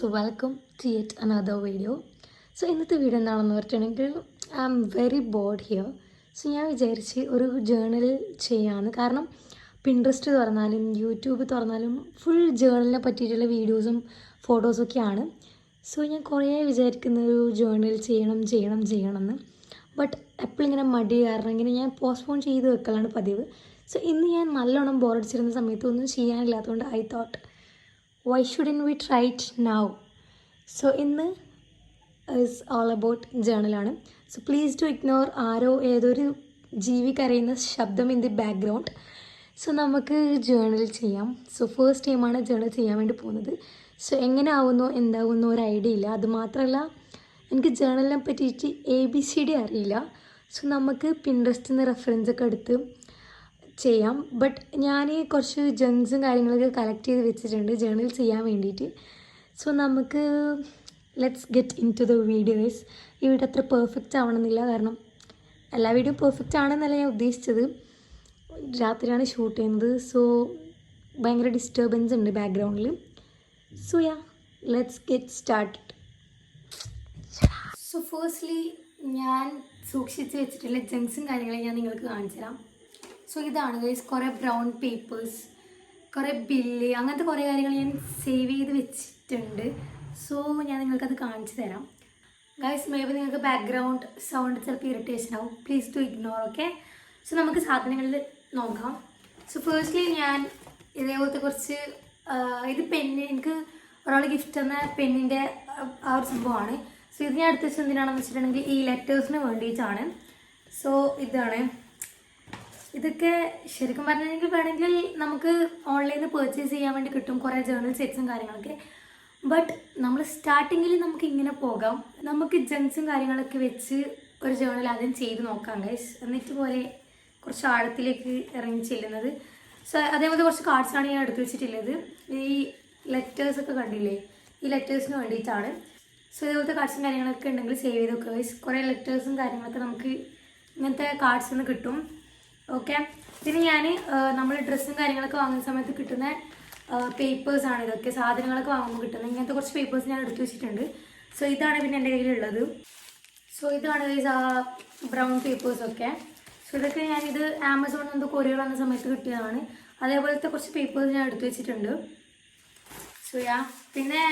So welcome to yet another video. So ഇന്നത്തെ video എന്താണെന്ന് പറഞ്ഞിട്ടുണ്ടെങ്കിൽ I am very bored here. So ഞാൻ വിചാരിച്ച് ഒരു ജേർണൽ ചെയ്യാമെന്ന്. കാരണം പിൻട്രസ്റ്റ് തുറന്നാലും യൂട്യൂബ് തുറന്നാലും ഫുൾ ജേർണലിനെ പറ്റിയിട്ടുള്ള വീഡിയോസും ഫോട്ടോസൊക്കെയാണ്. സോ ഞാൻ കുറേ വിചാരിക്കുന്ന ഒരു ജേർണൽ ചെയ്യണമെന്ന്. ബട്ട് എപ്പോഴും ഇങ്ങനെ മടി കാരണം ഇങ്ങനെ ഞാൻ പോസ്റ്റ്പോൺ ചെയ്ത് വെക്കലാണ് പതിവ്. സോ ഇന്ന് ഞാൻ നല്ലോണം ബോറടിച്ചിരുന്ന സമയത്ത് ഒന്നും ചെയ്യാനില്ലാത്തതുകൊണ്ട് I thought why shouldn't we try it now? So ഇന്ന് is all about ജേർണലാണ്. സോ പ്ലീസ് ടു ഇഗ്നോർ ആരോ ഏതൊരു ജീവി കരയുന്ന ശബ്ദം ഇൻ ദി ബാക്ക്ഗ്രൗണ്ട്. സോ നമുക്ക് ജേർണൽ ചെയ്യാം. സോ ഫസ്റ്റ് ടൈമാണ് ജേർണൽ ചെയ്യാൻ വേണ്ടി പോകുന്നത്. സോ എങ്ങനെ ആവുന്നോ എന്താകുന്നോ ഒരു ഐഡിയ ഇല്ല. അതുമാത്രമല്ല എനിക്ക് ജേർണലിനെ പറ്റിയിട്ട് ABCD അറിയില്ല. സോ നമുക്ക് പിൻട്രസ്റ്റിൽ നിന്ന് റെഫറൻസൊക്കെ എടുത്ത് ചെയ്യാം. ബട്ട് ഞാൻ കുറച്ച് ജംഗ്സും കാര്യങ്ങളൊക്കെ കളക്ട് ചെയ്ത് വെച്ചിട്ടുണ്ട് ജേർണൽ ചെയ്യാൻ വേണ്ടിയിട്ട്. സോ നമുക്ക് let's get into the videos. ഈ വീഡിയോ അത്ര പെർഫെക്റ്റ് ആവണമെന്നില്ല, കാരണം എല്ലാ വീഡിയോ പെർഫെക്റ്റ് ആണെന്നല്ല ഞാൻ ഉദ്ദേശിച്ചത്. രാത്രിയാണ് ഷൂട്ട് ചെയ്യുന്നത്, സോ ഭയങ്കര ഡിസ്റ്റർബൻസ് ഉണ്ട് ബാക്ക്ഗ്രൗണ്ടിൽ. So yeah, let's get started. So firstly ഞാൻ സൂക്ഷിച്ച് വെച്ചിട്ടുള്ള ജംഗ്സും കാര്യങ്ങളും ഞാൻ നിങ്ങൾക്ക് കാണിച്ചു തരാം. സോ ഇതാണ് ഗൈസ്, കുറേ ബ്രൗൺ പേപ്പേഴ്സ്, കുറേ ബില്ല്, അങ്ങനത്തെ കുറേ കാര്യങ്ങൾ ഞാൻ സേവ് ചെയ്ത് വെച്ചിട്ടുണ്ട്. സോ ഞാൻ നിങ്ങൾക്കത് കാണിച്ചു തരാം. ഗൈസ് മേ ബി നിങ്ങൾക്ക് ബാക്ക്ഗ്രൗണ്ട് സൗണ്ട് ചിലപ്പോൾ ഇറിറ്റേഷൻ ആവും, please to ignore. Okay, so നമുക്ക് സാധനങ്ങളിൽ നോക്കാം. സോ ഫേസ്റ്റ്ലി ഞാൻ ഇതേപോലത്തെ കുറച്ച് ഇത് പെന്ന്, എനിക്ക് ഒരാൾ ഗിഫ്റ്റ് തന്ന പെന്നിൻ്റെ ആ ഒരു സംഭവമാണ്. സോ ഇത് ഞാൻ എടുത്ത് വെച്ചത് എന്തിനാണെന്ന് വെച്ചിട്ടുണ്ടെങ്കിൽ ഈ ലെറ്റേഴ്സിന് വേണ്ടിയിട്ടാണ്. സോ ഇതൊക്കെ ശരിക്കും പറഞ്ഞിട്ടുണ്ടെങ്കിൽ വേണമെങ്കിൽ നമുക്ക് ഓൺലൈനിൽ നിന്ന് പർച്ചേസ് ചെയ്യാൻ വേണ്ടി കിട്ടും കുറേ ജേർണൽ സെറ്റ്സും കാര്യങ്ങളൊക്കെ. ബട്ട് നമ്മൾ സ്റ്റാർട്ടിങ്ങിൽ നമുക്ക് ഇങ്ങനെ പോകാം. നമുക്ക് ജംഗ്സും കാര്യങ്ങളൊക്കെ വെച്ച് ഒരു ജേർണൽ ആദ്യം ചെയ്ത് നോക്കാം ഗൈസ്, എന്നിട്ട് പോലെ കുറച്ച് ആഴത്തിലേക്ക് ഇറങ്ങി ചെല്ലുന്നത്. സോ അതേപോലെ കുറച്ച് കാർഡ്സാണ് ഞാൻ എടുത്തു വെച്ചിട്ടുള്ളത്. ഈ ലെറ്റേഴ്സൊക്കെ കണ്ടില്ലേ, ഈ ലെറ്റേഴ്സിന് വേണ്ടിയിട്ടാണ്. സോ ഇതേപോലത്തെ കാർഡ്സും കാര്യങ്ങളൊക്കെ ഉണ്ടെങ്കിൽ സേവ് ചെയ്ത് വെക്കുക ഗൈസ്. കുറേ ലെറ്റേഴ്സും കാര്യങ്ങളൊക്കെ നമുക്ക് ഇങ്ങനത്തെ കാർഡ്സിൽ നിന്ന് കിട്ടും. ഓക്കെ, പിന്നെ ഞാൻ നമ്മൾ ഡ്രസ്സും കാര്യങ്ങളൊക്കെ വാങ്ങുന്ന സമയത്ത് കിട്ടുന്ന പേപ്പേഴ്സാണ് ഇതൊക്കെ. സാധനങ്ങളൊക്കെ വാങ്ങുമ്പോൾ കിട്ടുന്നത് ഇങ്ങനത്തെ കുറച്ച് പേപ്പേഴ്സ് ഞാൻ എടുത്തു വെച്ചിട്ടുണ്ട്. സോ ഇതാണ് പിന്നെ എൻ്റെ കയ്യിലുള്ളത്. സോ ഇതാണ് ആ ബ്രൗൺ പേപ്പേഴ്സൊക്കെ. സോ ഇതൊക്കെ ഞാനിത് ആമസോണിൽ നിന്ന് കൊറിയർ വന്ന സമയത്ത് കിട്ടിയതാണ്. അതേപോലത്തെ കുറച്ച് പേപ്പേഴ്സ് ഞാൻ എടുത്തു വെച്ചിട്ടുണ്ട്. സോ പിന്നെ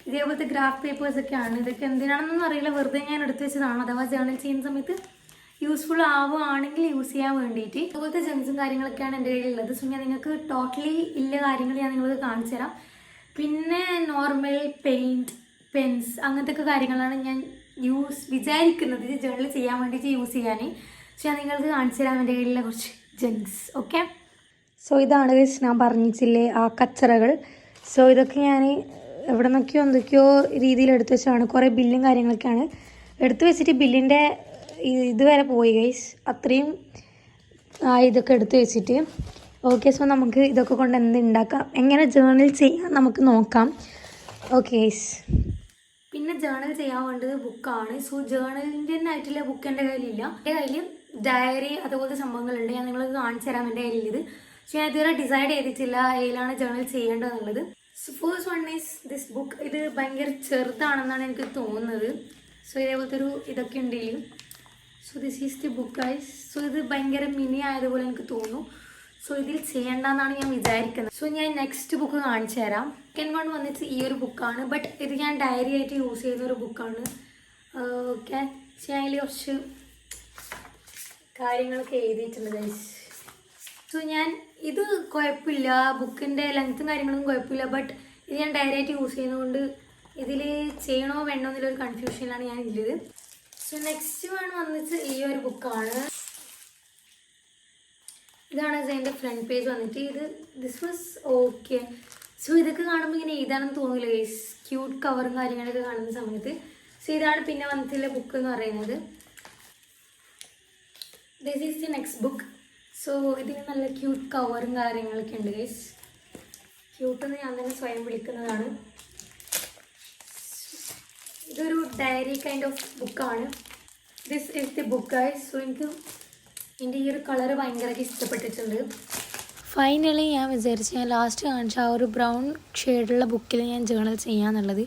ഇതേപോലത്തെ ഗ്രാഫ് പേപ്പേഴ്സൊക്കെയാണ്. ഇതൊക്കെ എന്തിനാണെന്നൊന്നും അറിയില്ല, വെറുതെ ഞാൻ എടുത്തു വെച്ചതാണ്. അഥവാ ജേർണൽ ചെയ്യുന്ന സമയത്ത് യൂസ്ഫുൾ ആവുകയാണെങ്കിൽ യൂസ് ചെയ്യാൻ വേണ്ടിയിട്ട്. അതുപോലത്തെ ജംഗ്സും കാര്യങ്ങളൊക്കെയാണ് എൻ്റെ കയ്യിലുള്ളത്. സോ ഞാൻ നിങ്ങൾക്ക് ടോട്ടലി ഇല്ല കാര്യങ്ങൾ ഞാൻ നിങ്ങൾക്ക് കാണിച്ചു തരാം. പിന്നെ നോർമൽ പെയിൻറ്റ്, പെൻസ്, അങ്ങനത്തെ ഒക്കെ കാര്യങ്ങളാണ് ഞാൻ വിചാരിക്കുന്നത് ജേർണൽ ചെയ്യാൻ വേണ്ടിയിട്ട് യൂസ് ചെയ്യാൻ. സോ ഞാൻ നിങ്ങൾക്ക് കാണിച്ചു തരാം എൻ്റെ കയ്യിലുള്ള കുറച്ച് ജംഗ്സ്. ഓക്കെ, സോ ഇതാണ് ഞാൻ പറഞ്ഞിട്ടില്ലേ ആ കച്ചറകൾ. സോ ഇതൊക്കെ ഞാൻ എവിടെ നിന്നൊക്കെയോ എന്തൊക്കെയോ രീതിയിൽ എടുത്തു വെച്ചാണ്. കുറേ ബില്ലും കാര്യങ്ങളൊക്കെയാണ് എടുത്തു വെച്ചിട്ട് ബില്ലിൻ്റെ ഇതുവരെ പോയി ഗൈസ്, അത്രയും ഇതൊക്കെ എടുത്തു വെച്ചിട്ട്. ഓക്കെ, സോ നമുക്ക് ഇതൊക്കെ കൊണ്ട് എന്തുണ്ടാക്കാം, എങ്ങനെ ജേർണൽ ചെയ്യാൻ നമുക്ക് നോക്കാം. ഓക്കെ ഗൈസ്, പിന്നെ ജേർണൽ ചെയ്യാൻ വേണ്ടത് ബുക്കാണ്. സോ ജേർണലിൻ്റെ തന്നെ ആയിട്ടുള്ള ബുക്ക് എൻ്റെ കയ്യിലില്ല. എൻ്റെ കയ്യിൽ ഡയറി അതുപോലത്തെ സംഭവങ്ങളുണ്ട്, ഞാൻ നിങ്ങൾക്ക് കാണിച്ചു തരാം എൻ്റെ കയ്യിലിത്. സോ ഞാൻ ഇതുവരെ ഡിസൈഡ് ചെയ്തിട്ടില്ല ഏതിലാണ് ജേർണൽ ചെയ്യേണ്ടതെന്നുള്ളത്. So first one is this book. ഇത് ഭയങ്കര ചെറുതാണെന്നാണ് എനിക്ക് തോന്നുന്നത്. സോ ഇതേപോലത്തെ ഒരു ഇതൊക്കെ ഉണ്ട് ഇതിൽ. So this is the book guys. So ഇത് ഭയങ്കര മിനി ആയതുപോലെ എനിക്ക് തോന്നുന്നു. സോ ഇതിൽ ചെയ്യേണ്ടെന്നാണ് ഞാൻ വിചാരിക്കുന്നത്. സോ ഞാൻ നെക്സ്റ്റ് ബുക്ക് കാണിച്ചു തരാം. സെക്കൻഡ് വൺ വന്നിട്ട് ഈ ഒരു ബുക്കാണ്. ബട്ട് ഇത് ഞാൻ ഡയറി ആയിട്ട് യൂസ് ചെയ്യുന്ന ഒരു ബുക്കാണ്. ഓക്കെ, സോ ഞാൻ അതിൽ കുറച്ച് കാര്യങ്ങളൊക്കെ എഴുതിയിട്ടുണ്ട് ഗൈസ്. സോ ഞാൻ ഇത് കുഴപ്പമില്ല, ബുക്കിൻ്റെ ലെങ്ത്തും കാര്യങ്ങളൊന്നും കുഴപ്പമില്ല. ബട്ട് ഇത് ഞാൻ ഡയറി ആയിട്ട് യൂസ് ചെയ്യുന്നതുകൊണ്ട് ഇതിൽ ചെയ്യണോ വേണ്ടോ എന്നുള്ളൊരു കൺഫ്യൂഷനിലാണ് ഞാൻ ഉള്ളത്. സോ നെക്സ്റ്റ് വൺ വന്നിട്ട് ഈ ഒരു ബുക്കാണ്. ഇതാണ് അതിൻ്റെ ഫ്രണ്ട് പേജ് വന്നിട്ട്. This was okay. സോ ഇതൊക്കെ കാണുമ്പോൾ ഇങ്ങനെ എഴുതാണെന്ന് തോന്നില്ല ഗൈസ്, ക്യൂട്ട് കവറും കാര്യങ്ങളൊക്കെ കാണുന്ന സമയത്ത്. സോ ഇതാണ് പിന്നെ വന്നിട്ടുള്ള ബുക്ക് എന്ന് പറയുന്നത്. This is the next book. So ഇതിന് നല്ല ക്യൂട്ട് കവറും കാര്യങ്ങളൊക്കെ ഉണ്ട് ഗൈസ്. ക്യൂട്ടെന്ന് ഞാൻ തന്നെ സ്വയം വിളിക്കുന്നതാണ്. ഇതൊരു ഡയറി കൈൻഡ് ഓഫ് ബുക്കാണ്. This is the book guys. So എനിക്ക് എൻ്റെ ഈ ഒരു കളറ് ഭയങ്കരമായിട്ട് ഇഷ്ടപ്പെട്ടിട്ടുണ്ട്. ഫൈനലി ഞാൻ വിചാരിച്ചു ഞാൻ ലാസ്റ്റ് കാണിച്ച ആ ഒരു ബ്രൗൺ ഷെയ്ഡുള്ള ബുക്കിൽ ഞാൻ ജേണൽ ചെയ്യാന്നുള്ളത്.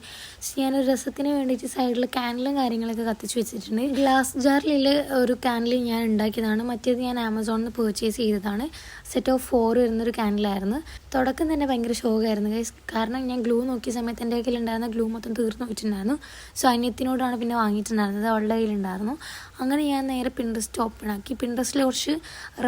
ഞാനൊരു രസത്തിന് വേണ്ടിയിട്ട് സൈഡിൽ കാൻഡിലും കാര്യങ്ങളൊക്കെ കത്തിച്ച് വെച്ചിട്ടുണ്ട്. ഗ്ലാസ് ജാറിൽ ഒരു കാൻഡിൽ ഞാൻ ഉണ്ടാക്കിയതാണ്, മറ്റേത് ഞാൻ ആമസോണിൽ നിന്ന് പർച്ചേസ് ചെയ്തതാണ്. സെറ്റ് ഓഫ് 4 വരുന്നൊരു കാൻഡിലായിരുന്നു. തുടക്കം തന്നെ ഭയങ്കര ഷോക്കായിരുന്നു ഗൈസ്, കാരണം ഞാൻ ഗ്ലൂ നോക്കിയ സമയത്ത് എൻ്റെ കയ്യിലുണ്ടായിരുന്ന ഗ്ലൂ മൊത്തം തീർന്നു വെച്ചിട്ടുണ്ടായിരുന്നു. സോ അനിയത്തിനോടാണ് പിന്നെ വാങ്ങിയിട്ടുണ്ടായിരുന്നത്, അവളുടെ കയ്യിലുണ്ടായിരുന്നു. അങ്ങനെ ഞാൻ നേരെ പിൻട്രസ്റ്റ് ഓപ്പൺ ആക്കി. പിൻട്രസ്റ്റിൽ കുറച്ച്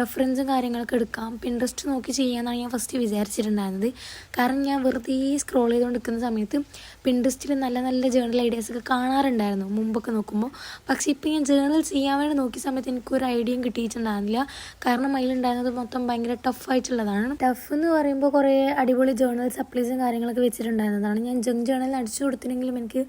റെഫറൻസും കാര്യങ്ങളൊക്കെ എടുക്കാം, പിൻട്രസ്റ്റ് നോക്കി ചെയ്യാമെന്നാണ് ഞാൻ ഫസ്റ്റ് വിചാരിച്ചിട്ടുണ്ടായിരുന്നത്. കാരണം ഞാൻ വെറുതെ സ്ക്രോൾ ചെയ്തുകൊണ്ട് നിൽക്കുന്ന സമയത്ത് പിൻട്രസ്റ്റിൽ നല്ല നല്ല ജേണൽ ഐഡിയാസൊക്കെ കാണാറുണ്ടായിരുന്നു മുമ്പൊക്കെ നോക്കുമ്പോൾ. പക്ഷേ ഇപ്പോൾ ഞാൻ ജേണൽ ചെയ്യാൻ വേണ്ടി നോക്കിയ സമയത്ത് എനിക്കൊരു ഐഡിയയും കിട്ടിയിട്ടുണ്ടായിരുന്നില്ല. കാരണം അതിലുണ്ടായിരുന്നത് മൊത്തം ഭയങ്കര ടഫായിട്ടുള്ളതാണ്. ടഫ് എന്ന് പറയുമ്പോൾ കുറേ അടിപൊളി ജേണൽ സപ്ലീസും കാര്യങ്ങളൊക്കെ വെച്ചിട്ടുണ്ടായിരുന്നതാണ്. ഞാൻ ജങ്ക് ജേണലിൽ അടിച്ചു കൊടുത്തില്ലെങ്കിലും എനിക്ക്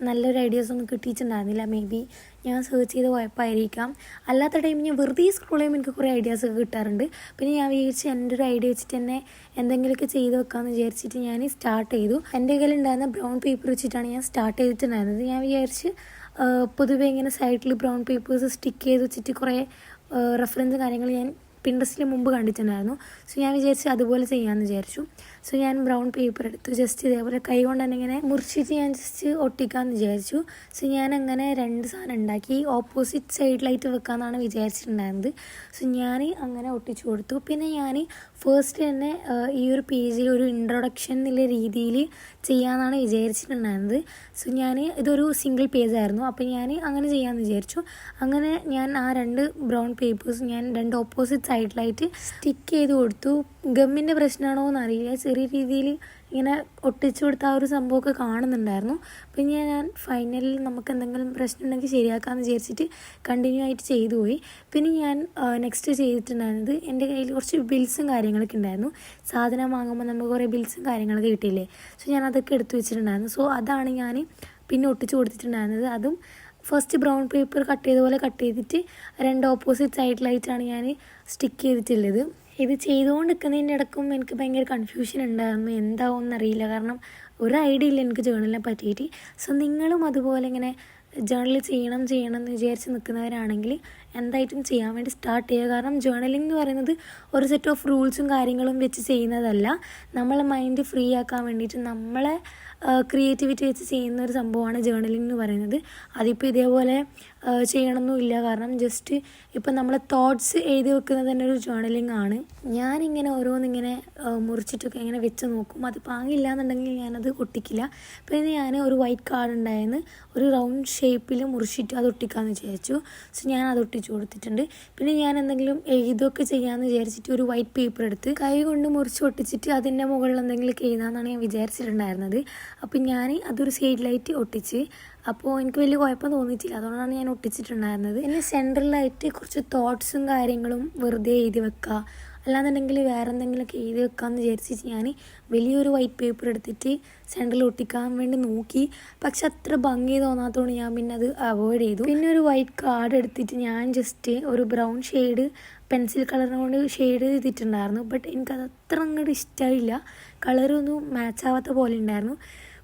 നല്ലൊരു ഐഡിയാസ് ഒന്നും കിട്ടിയിട്ടുണ്ടായിരുന്നില്ല. മേ ബി ഞാൻ സെർച്ച് ചെയ്ത് കുഴപ്പമായിരിക്കാം. അല്ലാത്ത ടൈമിൽ ഞാൻ വെറുതെ സ്ക്രോൾ ചെയ്യുമ്പോൾ എനിക്ക് കുറേ ഐഡിയാസൊക്കെ കിട്ടാറുണ്ട്. പിന്നെ ഞാൻ വിചാരിച്ച് എൻ്റെ ഒരു ഐഡിയ വെച്ചിട്ട് തന്നെ എന്തെങ്കിലുമൊക്കെ ചെയ്ത് വെക്കാമെന്ന് വിചാരിച്ചിട്ട് ഞാൻ സ്റ്റാർട്ട് ചെയ്തു. എൻ്റെ കയ്യിലുണ്ടായിരുന്ന ബ്രൗൺ പേപ്പർ വെച്ചിട്ടാണ് ഞാൻ സ്റ്റാർട്ട് ചെയ്തിട്ടുണ്ടായിരുന്നത്. ഞാൻ വിചാരിച്ച് പൊതുവേ ഇങ്ങനെ സൈഡിൽ ബ്രൗൺ പേപ്പേഴ്സ് സ്റ്റിക്ക് ചെയ്ത് വെച്ചിട്ട് കുറേ റെഫറൻസ് കാര്യങ്ങൾ ഞാൻ പിൻട്രസ്റ്റിൽ മുമ്പ് കണ്ടിട്ടുണ്ടായിരുന്നു. സോ ഞാൻ വിചാരിച്ചു അതുപോലെ ചെയ്യാമെന്ന് വിചാരിച്ചു. സോ ഞാൻ ബ്രൗൺ പേപ്പർ എടുത്തു, ജസ്റ്റ് ഇതേപോലെ കൈ കൊണ്ട് തന്നെ ഇങ്ങനെ മുറിച്ചിട്ട് ഞാൻ ജസ്റ്റ് ഒട്ടിക്കാമെന്ന് വിചാരിച്ചു. സോ ഞാൻ അങ്ങനെ 2 സാധനം ഉണ്ടാക്കി, ഓപ്പോസിറ്റ് സൈഡിലായിട്ട് വെക്കാമെന്നാണ് വിചാരിച്ചിട്ടുണ്ടായിരുന്നത്. സോ ഞാൻ അങ്ങനെ ഒട്ടിച്ചു കൊടുത്തു. പിന്നെ ഞാൻ ഫസ്റ്റ് തന്നെ ഈ ഒരു പേജിൽ ഒരു ഇൻട്രൊഡക്ഷൻ എന്നുള്ള രീതിയിൽ ചെയ്യാമെന്നാണ് വിചാരിച്ചിട്ടുണ്ടായിരുന്നത്. സോ ഇതൊരു സിംഗിൾ പേജായിരുന്നു, അപ്പോൾ ഞാൻ അങ്ങനെ ചെയ്യാമെന്ന് വിചാരിച്ചു. അങ്ങനെ ഞാൻ ആ 2 ബ്രൗൺ പേപ്പേഴ്സ് ഞാൻ 2 ഓപ്പോസിറ്റ് സൈഡിലായിട്ട് സ്റ്റിക്ക് ചെയ്ത് കൊടുത്തു. ഗമ്മിൻ്റെ പ്രശ്നമാണോ എന്നറിയില്ല, ചെറിയ രീതിയിൽ ഇങ്ങനെ ഒട്ടിച്ചു കൊടുത്ത ആ ഒരു സംഭവമൊക്കെ കാണുന്നുണ്ടായിരുന്നു. പിന്നെ ഞാൻ ഫൈനലിൽ നമുക്ക് എന്തെങ്കിലും പ്രശ്നം ഉണ്ടെങ്കിൽ ശരിയാക്കാമെന്ന് വിചാരിച്ചിട്ട് കണ്ടിന്യൂ ആയിട്ട് ചെയ്തു പോയി. പിന്നെ ഞാൻ നെക്സ്റ്റ് ചെയ്തിട്ടുണ്ടായിരുന്നത്, എൻ്റെ കയ്യിൽ കുറച്ച് ബിൽസും കാര്യങ്ങളൊക്കെ ഉണ്ടായിരുന്നു. സാധനം വാങ്ങുമ്പോൾ നമുക്ക് കുറേ ബിൽസും കാര്യങ്ങളൊക്കെ കിട്ടിയില്ലേ. സോ ഞാൻ അതൊക്കെ എടുത്തു വെച്ചിട്ടുണ്ടായിരുന്നു. സോ അതാണ് ഞാൻ പിന്നെ ഒട്ടിച്ചു കൊടുത്തിട്ടുണ്ടായിരുന്നത്. അതും ഫസ്റ്റ് ബ്രൗൺ പേപ്പർ കട്ട് ചെയ്ത പോലെ കട്ട് ചെയ്തിട്ട് 2 ഓപ്പോസിറ്റ് സൈഡിലായിട്ടാണ് ഞാൻ സ്റ്റിക്ക് ചെയ്തിട്ടുള്ളത്. ഇത് ചെയ്തുകൊണ്ടിരിക്കുന്നതിൻ്റെ ഇടയ്ക്കും എനിക്ക് ഭയങ്കര കൺഫ്യൂഷൻ ഉണ്ടായിരുന്നു, എന്താവും എന്നറിയില്ല. കാരണം ഒരു ഐഡിയ ഇല്ല എനിക്ക് ജേണലിനെ പറ്റിയിട്ട്. സോ നിങ്ങളും അതുപോലെ ഇങ്ങനെ ജേണൽ ചെയ്യണം എന്ന് വിചാരിച്ച് നിൽക്കുന്നവരാണെങ്കിൽ എന്തായിട്ടും ചെയ്യാൻ വേണ്ടി സ്റ്റാർട്ട് ചെയ്യുക. കാരണം ജേണലിംഗ് എന്ന് പറയുന്നത് ഒരു സെറ്റ് ഓഫ് റൂൾസും കാര്യങ്ങളും വെച്ച് ചെയ്യുന്നതല്ല, നമ്മളെ മൈൻഡ് ഫ്രീ ആക്കാൻ വേണ്ടിയിട്ട് നമ്മളെ ക്രിയേറ്റിവിറ്റി വെച്ച് ചെയ്യുന്ന ഒരു സംഭവമാണ് ജേണലിംഗ് എന്ന് പറയുന്നത്. അതിപ്പോൾ ഇതേപോലെ ചെയ്യണമെന്നില്ല, കാരണം ജസ്റ്റ് ഇപ്പം നമ്മളെ തോട്ട്സ് എഴുതി വെക്കുന്നത് തന്നെ ഒരു ജേണലിംഗ് ആണ്. ഞാനിങ്ങനെ ഓരോന്നിങ്ങനെ മുറിച്ചിട്ടൊക്കെ ഇങ്ങനെ വെച്ച് നോക്കും, അത് പാങ്ങില്ല എന്നുണ്ടെങ്കിൽ ഞാനത് ഒട്ടിക്കില്ല. പിന്നെ ഞാൻ ഒരു വൈറ്റ് കാർഡ് ഉണ്ടായിരുന്നു, ഒരു റൗണ്ട് ഷേപ്പിൽ മുറിച്ചിട്ട് അത് ഒട്ടിക്കാമെന്ന് വിചാരിച്ചു. സോ ഞാൻ അത് ഒട്ടിച്ചു കൊടുത്തിട്ടുണ്ട്. പിന്നെ ഞാൻ എന്തെങ്കിലും എഴുതൊക്കെ ചെയ്യാമെന്ന് വിചാരിച്ചിട്ട് ഒരു വൈറ്റ് പേപ്പർ എടുത്ത് കൈ കൊണ്ട് മുറിച്ച് ഒട്ടിച്ചിട്ട് അതിൻ്റെ മുകളിൽ എന്തെങ്കിലുമൊക്കെ എഴുതാമെന്നാണ് ഞാൻ വിചാരിച്ചിട്ടുണ്ടായിരുന്നത്. അപ്പം ഞാൻ അതൊരു സൈഡിലായിട്ട് ഒട്ടിച്ച്, അപ്പോൾ എനിക്ക് വലിയ കുഴപ്പം തോന്നിയിട്ടില്ല, അതുകൊണ്ടാണ് ഞാൻ ഒട്ടിച്ചിട്ടുണ്ടായിരുന്നത്. പിന്നെ സെൻട്രലായിട്ട് കുറച്ച് തോട്ട്സും കാര്യങ്ങളും വെറുതെ എഴുതി വെക്കുക, അല്ലാന്നുണ്ടെങ്കിൽ വേറെ എന്തെങ്കിലുമൊക്കെ എഴുതി വെക്കാമെന്ന് വിചാരിച്ചിട്ട് ഞാൻ വലിയൊരു വൈറ്റ് പേപ്പർ എടുത്തിട്ട് സെൻട്രൽ ഒട്ടിക്കാൻ വേണ്ടി നോക്കി. പക്ഷെ അത്ര ഭംഗി തോന്നാത്തതുകൊണ്ട് ഞാൻ പിന്നെ അത് അവോയ്ഡ് ചെയ്തു. പിന്നെ ഒരു വൈറ്റ് കാർഡ് എടുത്തിട്ട് ഞാൻ ജസ്റ്റ് ഒരു ബ്രൗൺ ഷെയ്ഡ് പെൻസിൽ കളറിനെ കൊണ്ട് ഷെയ്ഡ് ചെയ്തിട്ടുണ്ടായിരുന്നു. ബട്ട് എനിക്കത് അത്ര അങ്ങോട്ട് ഇഷ്ടമായില്ല, കളറൊന്നും മാച്ചാവാത്ത പോലെ ഉണ്ടായിരുന്നു.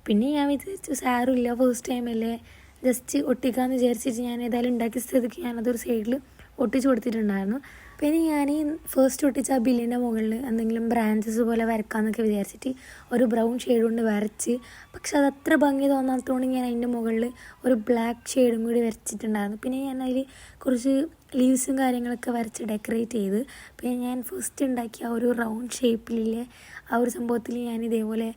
പിന്നെ ഞാൻ വിചാരിച്ചു സാരമില്ല, ഫസ്റ്റ് ടൈമല്ലേ, ജസ്റ്റ് ഒട്ടിക്കാമെന്ന് വിചാരിച്ചിട്ട് ഞാൻ ഏതായാലും ഉണ്ടാക്കിയ സ്ഥിതിക്ക് ഞാനതൊരു സൈഡിൽ ഒട്ടിച്ചു കൊടുത്തിട്ടുണ്ടായിരുന്നു. പിന്നെ ഞാൻ ഫസ്റ്റ് ഒട്ടിച്ച ആ ബില്ലിൻ്റെ മുകളിൽ എന്തെങ്കിലും ബ്രാഞ്ചസ് പോലെ വരക്കാമെന്നൊക്കെ വിചാരിച്ചിട്ട് ഒരു ബ്രൗൺ ഷെയ്ഡ് കൊണ്ട് വരച്ച്, പക്ഷെ അതത്ര ഭംഗി തോന്നാത്തതുകൊണ്ട് ഞാൻ അതിൻ്റെ മുകളിൽ ഒരു ബ്ലാക്ക് ഷെയ്ഡും കൂടി വരച്ചിട്ടുണ്ടായിരുന്നു. പിന്നെ ഞാൻ അതിൽ കുറച്ച് ലീവ്സും കാര്യങ്ങളൊക്കെ വരച്ച് ഡെക്കറേറ്റ് ചെയ്ത്, പിന്നെ ഞാൻ ഫസ്റ്റ് ഉണ്ടാക്കിയ ആ ഒരു റൗണ്ട് ഷേപ്പിലെ ആ ഒരു സംഭവത്തിൽ ഞാൻ ഇതേപോലെ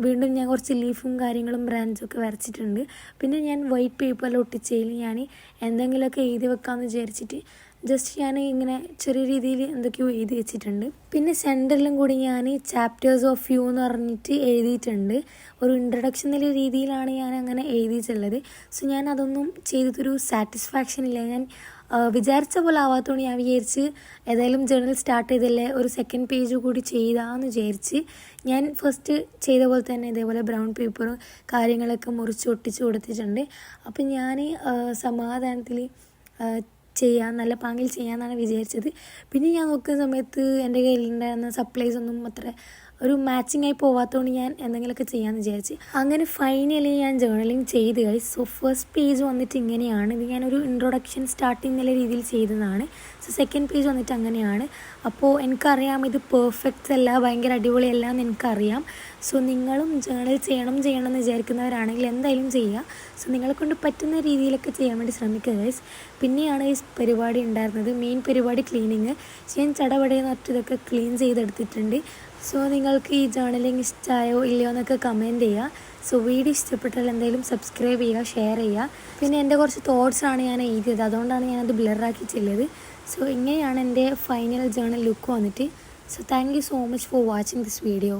വീണ്ടും ഞാൻ കുറച്ച് ലീഫും കാര്യങ്ങളും ബ്രാഞ്ചൊക്കെ വരച്ചിട്ടുണ്ട്. പിന്നെ ഞാൻ വൈറ്റ് പേപ്പറിൽ ഒട്ടിച്ചതിൽ ഞാൻ എന്തെങ്കിലുമൊക്കെ എഴുതി വെക്കാമെന്ന് വിചാരിച്ചിട്ട് ജസ്റ്റ് ഞാൻ ഇങ്ങനെ ചെറിയ രീതിയിൽ എന്തൊക്കെയോ എഴുതി വെച്ചിട്ടുണ്ട്. പിന്നെ സെൻറ്ററിലും കൂടി ഞാൻ ചാപ്റ്റേഴ്സ് ഓഫ് യു എന്ന് പറഞ്ഞിട്ട് എഴുതിയിട്ടുണ്ട്. ഒരു ഇൻട്രഡക്ഷൻ എന്നുള്ള രീതിയിലാണ് ഞാൻ അങ്ങനെ എഴുതിയിട്ടുള്ളത്. സോ ഞാൻ അതൊന്നും ചെയ്തിട്ടൊരു സാറ്റിസ്ഫാക്ഷൻ ഇല്ല. ഞാൻ വിചാരിച്ച പോലെ ആവാത്തതുകൊണ്ട് ഞാൻ വിചാരിച്ച് ഏതായാലും ജേർണൽ സ്റ്റാർട്ട് ചെയ്തല്ലേ, ഒരു സെക്കൻഡ് പേജ് കൂടി ചെയ്താന്ന് വിചാരിച്ച് ഞാൻ ഫസ്റ്റ് ചെയ്ത പോലെ തന്നെ ഇതേപോലെ ബ്രൗൺ പേപ്പറും കാര്യങ്ങളൊക്കെ മുറിച്ച് ഒട്ടിച്ച് കൊടുത്തിട്ടുണ്ട്. അപ്പം ഞാൻ സമാധാനത്തിൽ നല്ല പാങ്ങിൽ ചെയ്യാമെന്നാണ് വിചാരിച്ചത്. പിന്നെ ഞാൻ നോക്കുന്ന സമയത്ത് എൻ്റെ കയ്യിലുണ്ടായിരുന്ന സപ്ലൈസ് ഒന്നും അത്ര ഒരു മാച്ചിങ് ആയി പോവാത്തതുകൊണ്ട് ഞാൻ എന്തെങ്കിലുമൊക്കെ ചെയ്യാമെന്ന് വിചാരിച്ച്. അങ്ങനെ ഫൈനലി ഞാൻ ജേർണലിങ് ചെയ്ത് ഗൈസ്. സോ ഫസ്റ്റ് പേജ് വന്നിട്ട് ഇങ്ങനെയാണ്. ഇത് ഞാനൊരു ഇൻട്രൊഡക്ഷൻ സ്റ്റാർട്ടിങ് എന്നുള്ള രീതിയിൽ ചെയ്തതാണ്. സോ സെക്കൻഡ് പേജ് വന്നിട്ട് അങ്ങനെയാണ്. അപ്പോൾ എനിക്കറിയാം ഇത് പെർഫെക്റ്റ് അല്ല, ഭയങ്കര അടിപൊളിയല്ല എന്ന് എനിക്കറിയാം. സോ നിങ്ങളും ജേർണൽ ചെയ്യണം എന്ന് വിചാരിക്കുന്നവരാണെങ്കിൽ എന്തായാലും ചെയ്യുക. സോ നിങ്ങളെ കൊണ്ട് പറ്റുന്ന രീതിയിലൊക്കെ ചെയ്യാൻ വേണ്ടി ശ്രമിക്കുക ഗൈസ്. പിന്നെയാണ് ഈ പരിപാടി ഉണ്ടായിരുന്നത്, മെയിൻ പരിപാടി ക്ലീനിങ്. ഞാൻ ചടപടയെന്ന് ഇതൊക്കെ ക്ലീൻ ചെയ്തെടുത്തിട്ടുണ്ട്. സോ നിങ്ങൾക്ക് ഈ ജേർണലിങ് ഇഷ്ടമായോ ഇല്ലയോ എന്നൊക്കെ കമൻറ്റ് ചെയ്യുക. സോ വീഡിയോ ഇഷ്ടപ്പെട്ടാൽ എന്തായാലും സബ്സ്ക്രൈബ് ചെയ്യുക, ഷെയർ ചെയ്യുക. പിന്നെ എൻ്റെ കുറച്ച് തോട്ട്സാണ് ഞാൻ എഴുതിയത്, അതുകൊണ്ടാണ് ഞാനത് ബ്ലറാക്കി ചെല്ലിയത്. സോ ഇങ്ങനെയാണ് എൻ്റെ ഫൈനൽ ജേർണൽ ലുക്ക് വന്നിട്ട്. So thank you so much for watching this video.